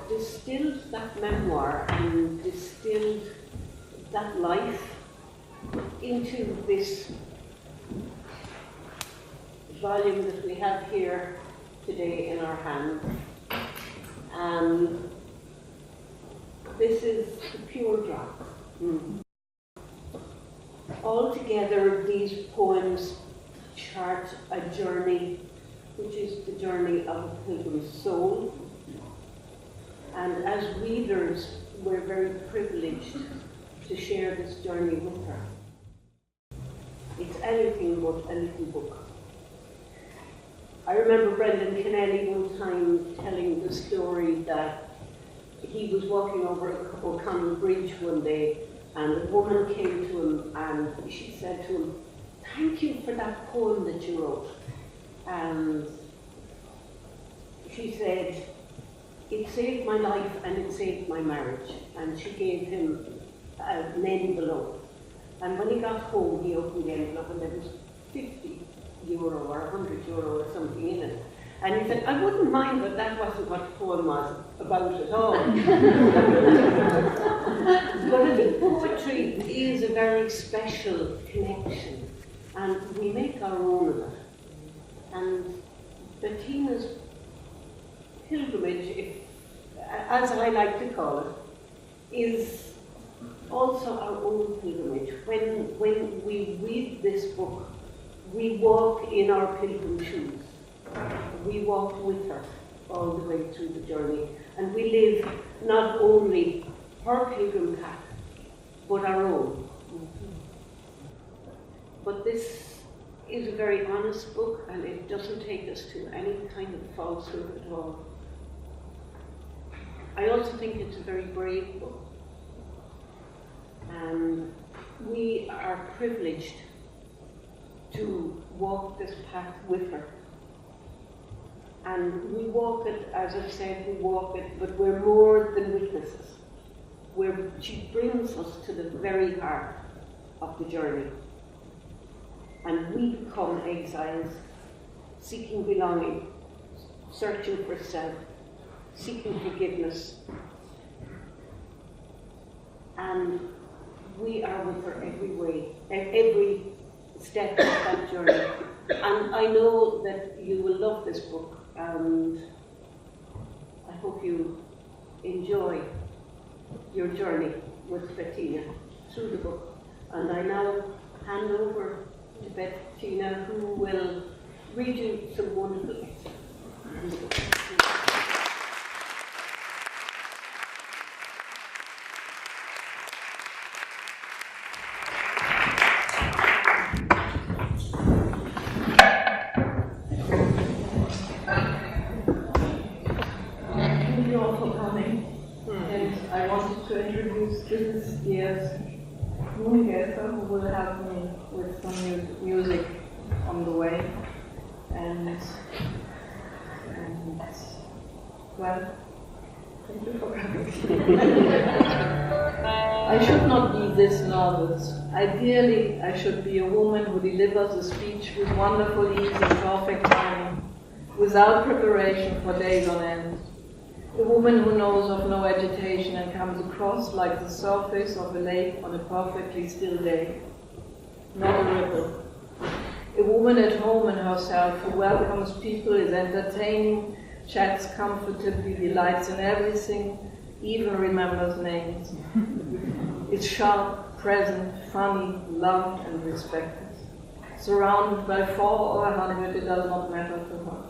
Distilled that memoir and distilled that life into this volume that we have here today in our hands. And this is the pure drop. Altogether, these poems chart a journey, which is the journey of a pilgrim's soul. And as readers, we're very privileged to share this journey with her. It's anything but a little book. I remember Brendan Chonaill one time telling the story that he was walking over O'Connell Bridge one day, and a woman came to him and she said to him, "Thank you for that poem that you wrote." And she said, "It saved my life and it saved my marriage." And she gave him an envelope. And when he got home, he opened the envelope and there was €50 or €100 or something in it. And he said, "I wouldn't mind, but that wasn't what the poem was about at all." But I think poetry is a very special connection, and we make our own of it. And Bettina's pilgrimage, as I like to call it, is also our own pilgrimage. When we read this book, we walk in our pilgrim shoes. We walk with her all the way through the journey, and we live not only her pilgrim path, but our own. But this is a very honest book, and it doesn't take us to any kind of falsehood at all. I also think it's a very brave book. And we are privileged to walk this path with her. And we walk it, as I've said, we walk it, but we're more than witnesses. She brings us to the very heart of the journey. And we become exiles, seeking belonging, searching for self, seeking forgiveness. And we are with her every step of that journey. And I know that you will love this book, and I hope you enjoy your journey with Bettina through the book. And I now hand over to Bettina, who will read you some wonderful excerpts. To introduce this year's guest who will help me with some music on the way. And well, Thank you for coming. I should not be this nervous. Ideally, I should be a woman who delivers a speech with wonderful ease and perfect timing, without preparation for days on end. A woman who knows of no agitation and comes across like the surface of a lake on a perfectly still day. Not a ripple. A woman at home in herself who welcomes people, is entertaining, chats comfortably, delights in everything, even remembers names. Is sharp, present, funny, loved and respected. Surrounded by 4 or 100, it does not matter to her.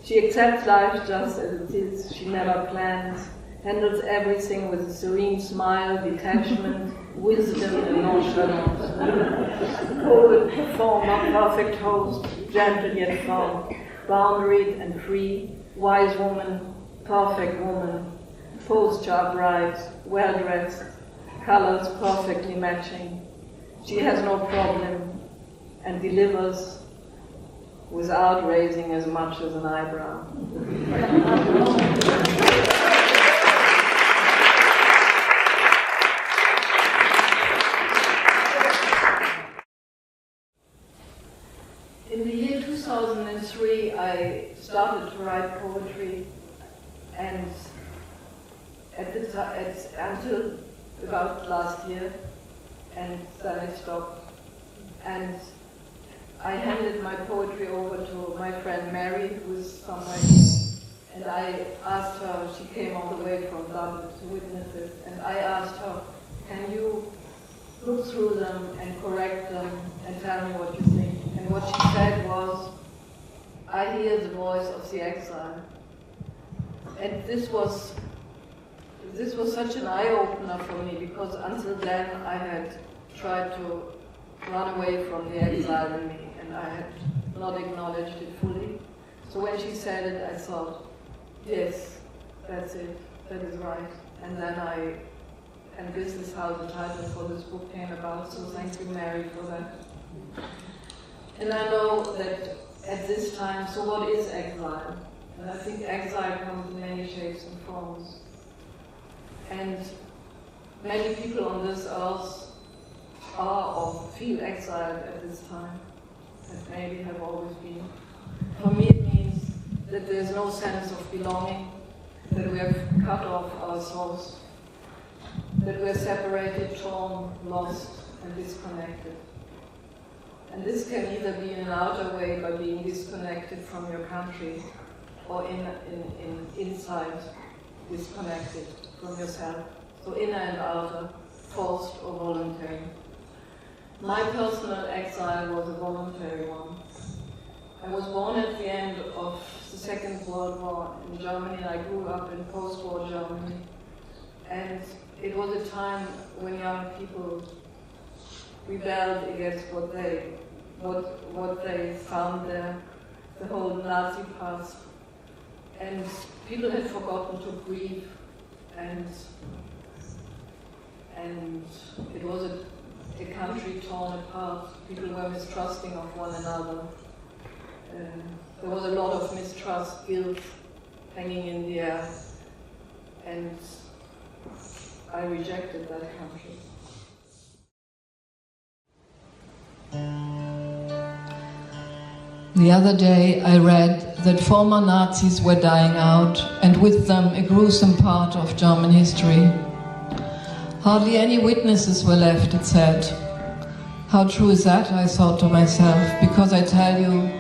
She accepts life just as it is, she never plans, handles everything with a serene smile, detachment, wisdom and nonchalance. Poet, performer, perfect host, gentle yet firm, boundaried and free, wise woman, perfect woman, posture upright, well-dressed, colors perfectly matching. She has no problem and delivers without raising as much as an eyebrow. In the year 2003, I started to write poetry, and until about last year, and then I stopped. And I handed my poetry over to my friend Mary, who is somewhere here, and I asked her, she came all the way from Dublin to witness it, and I asked her, can you look through them and correct them and tell me what you think? And what she said was, I hear the voice of the exile. And this was such an eye-opener for me, because until then I had tried to run away from the exile in me, and I had not acknowledged it fully. So when she said it, I thought, yes, that's it, that is right. And then and this is how the title for this book came about, so thank you, Mary, for that. And I know that at this time, so what is exile? And I think exile comes in many shapes and forms. And many people on this earth are or feel exiled at this time, and maybe have always been. For me it means that there's no sense of belonging, that we have cut off our souls, that we're separated, torn, lost, and disconnected. And this can either be in an outer way by being disconnected from your country, or inside, disconnected from yourself. So inner and outer, forced or voluntary. My personal exile was a voluntary one. I was born at the end of the Second World War in Germany, and I grew up in post-war Germany. And it was a time when young people rebelled against what they found there, the whole Nazi past. And people had forgotten to grieve, and it was a country torn apart. People were mistrusting of one another. There was a lot of mistrust, guilt hanging in the air, and I rejected that country. The other day I read that former Nazis were dying out, and with them a gruesome part of German history. Hardly any witnesses were left, it said. How true is that, I thought to myself, because I tell you,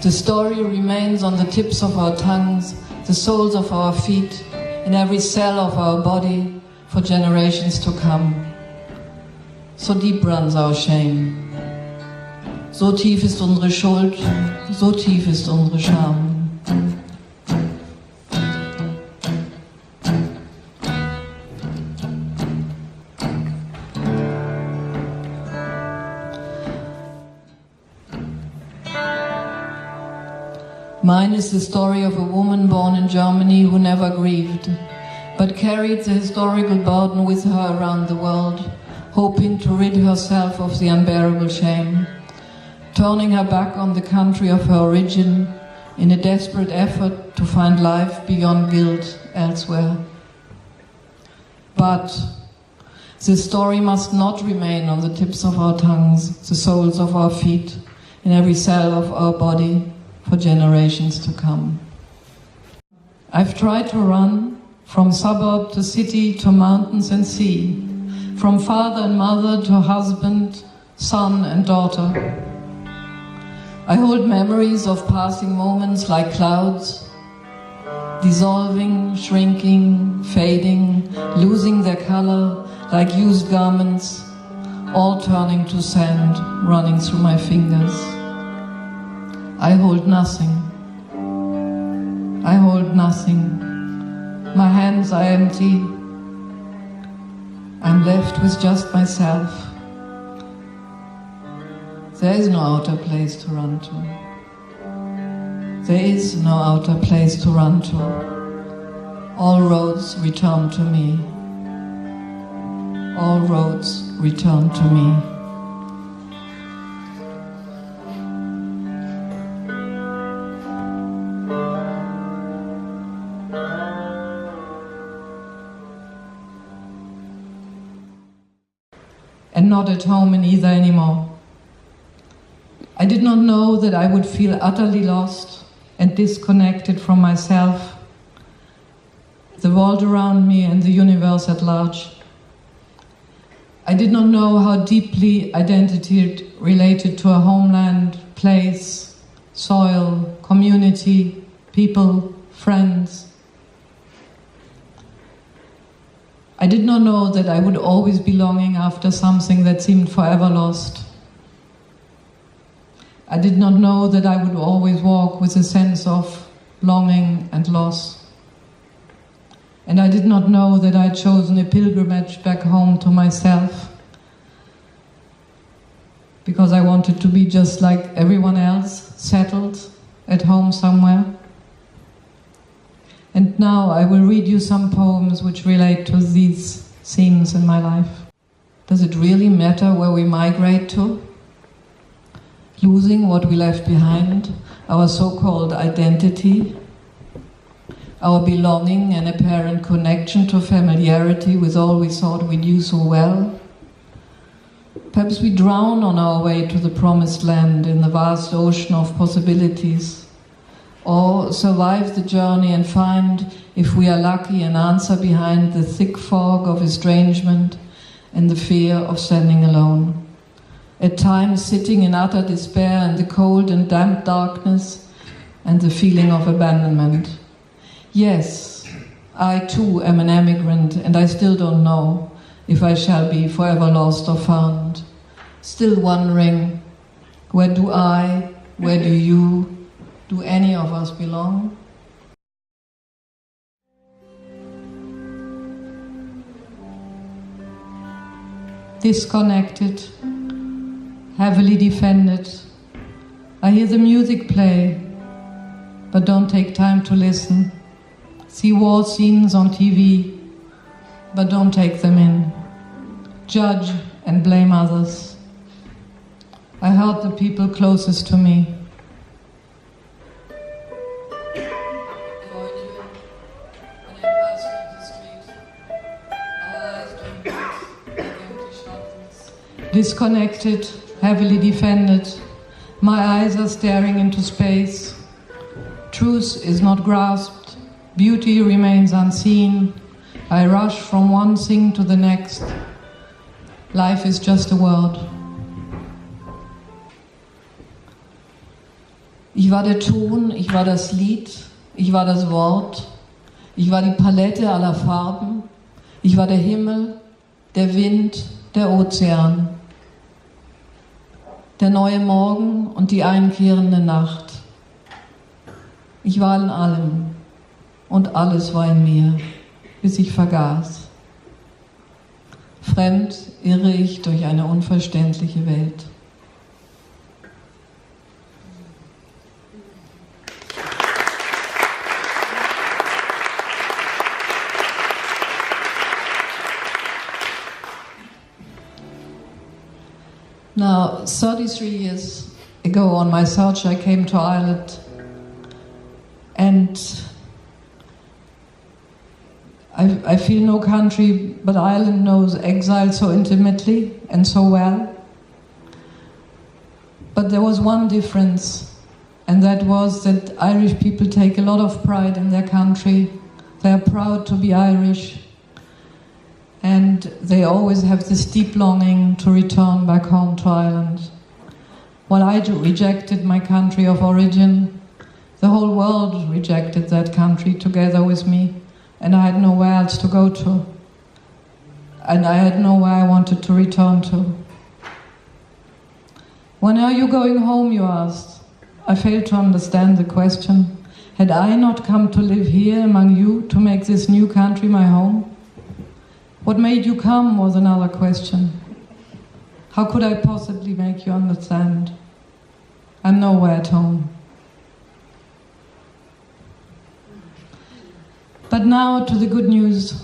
the story remains on the tips of our tongues, the soles of our feet, in every cell of our body for generations to come. So deep runs our shame. So tief ist unsere Schuld, so tief ist unsere Scham. Mine is the story of a woman born in Germany who never grieved, but carried the historical burden with her around the world, hoping to rid herself of the unbearable shame, turning her back on the country of her origin, in a desperate effort to find life beyond guilt elsewhere. But this story must not remain on the tips of our tongues, the soles of our feet, in every cell of our body for generations to come. I've tried to run from suburb to city to mountains and sea, from father and mother to husband, son and daughter. I hold memories of passing moments like clouds, dissolving, shrinking, fading, losing their color like used garments, all turning to sand, running through my fingers. I hold nothing. I hold nothing. My hands are empty. I'm left with just myself. There is no outer place to run to. There is no outer place to run to. All roads return to me. All roads return to me. And not at home in either anymore. I did not know that I would feel utterly lost and disconnected from myself, the world around me and the universe at large. I did not know how deeply identity related to a homeland, place, soil, community, people, friends. I did not know that I would always be longing after something that seemed forever lost. I did not know that I would always walk with a sense of longing and loss. And I did not know that I had chosen a pilgrimage back home to myself, because I wanted to be just like everyone else, settled at home somewhere. And now I will read you some poems which relate to these themes in my life. Does it really matter where we migrate to? Losing what we left behind, our so-called identity, our belonging and apparent connection to familiarity with all we thought we knew so well. Perhaps we drown on our way to the promised land in the vast ocean of possibilities, or survive the journey and find, if we are lucky, an answer behind the thick fog of estrangement and the fear of standing alone. At times sitting in utter despair in the cold and damp darkness and the feeling of abandonment. Yes, I too am an emigrant, and I still don't know if I shall be forever lost or found. Still wondering, where do I, where do you, do any of us belong? Disconnected, heavily defended. I hear the music play, but don't take time to listen. See war scenes on TV, but don't take them in. Judge and blame others. I hurt the people closest to me. Disconnected, heavily defended. My eyes are staring into space. Truth is not grasped. Beauty remains unseen. I rush from one thing to the next. Life is just a word. Ich war der Ton, ich war das Lied, ich war das Wort, ich war die Palette aller Farben, ich war der Himmel, der Wind, der Ozean, der neue Morgen und die einkehrende Nacht. Ich war in allem und alles war in mir, bis ich vergaß. Fremd irre ich durch eine unverständliche Welt. Now, 33 years ago on my search, I came to Ireland And I feel no country but Ireland knows exile so intimately and so well. But there was one difference, and that was that Irish people take a lot of pride in their country. They are proud to be Irish, and they always have this deep longing to return back home to Ireland. While I rejected my country of origin, the whole world rejected that country together with me, and I had nowhere else to go to. And I had nowhere I wanted to return to. When are you going home, you asked. I failed to understand the question. Had I not come to live here among you to make this new country my home? What made you come was another question. How could I possibly make you understand? I'm nowhere at home. But now to the good news.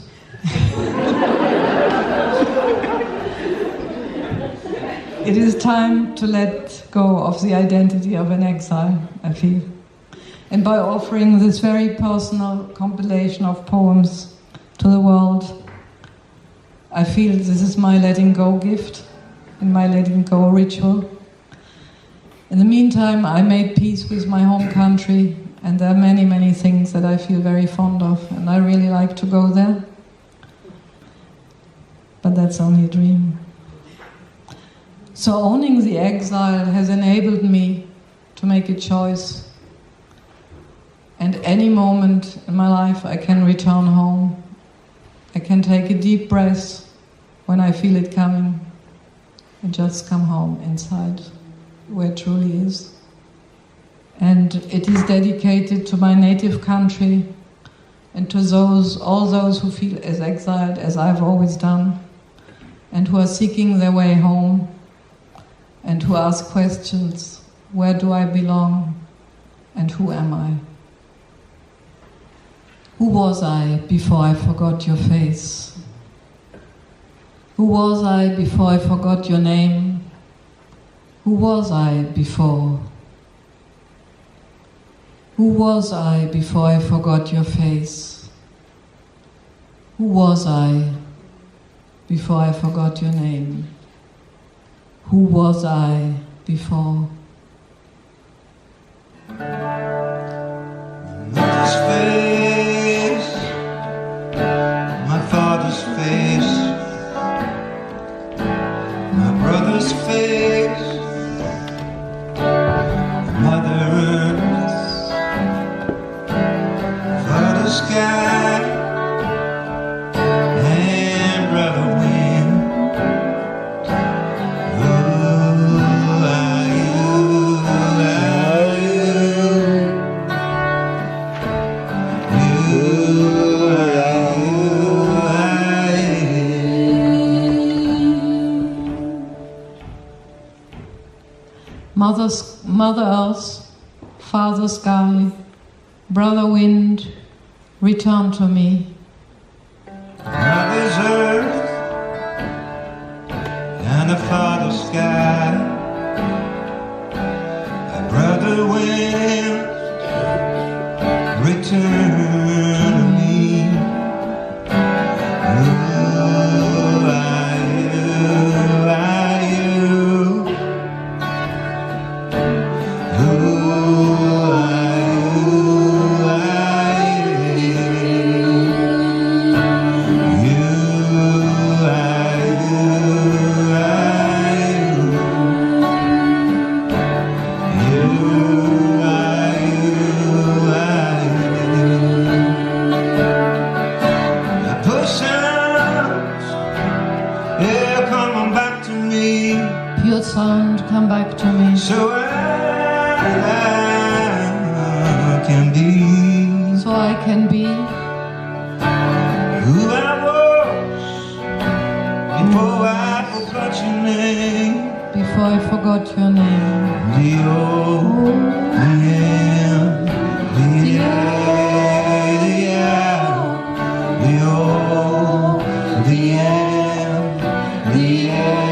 It is time to let go of the identity of an exile, I feel. And by offering this very personal compilation of poems to the world, I feel this is my letting go gift and my letting go ritual. In the meantime, I made peace with my home country, and there are many, many things that I feel very fond of, and I really like to go there. But that's only a dream. So owning the exile has enabled me to make a choice. And any moment in my life I can return home. I can take a deep breath when I feel it coming and just come home inside where it truly is. And it is dedicated to my native country and to all those who feel as exiled as I've always done, and who are seeking their way home, and who ask questions: where do I belong, and who am I? Who was I before I forgot your face? Who was I before I forgot your name? Who was I before? Who was I before I forgot your face? Who was I before I forgot your name? Who was I before? Mother's face, my father's face, my brother's face, Mother Earth, Father Sky, and Brother Wind. Mother Earth, Father Sky, Brother Wind, return to me. Mother's Earth and the Father Sky, a Brother Wind, return to me. Who are you? Who Sound, come back to me. So I can be. So I can be who I was before I forgot your name. Before I forgot your name. The old, the end, the end, the old, the end, the end.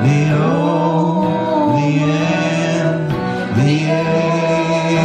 The old, the end, the end.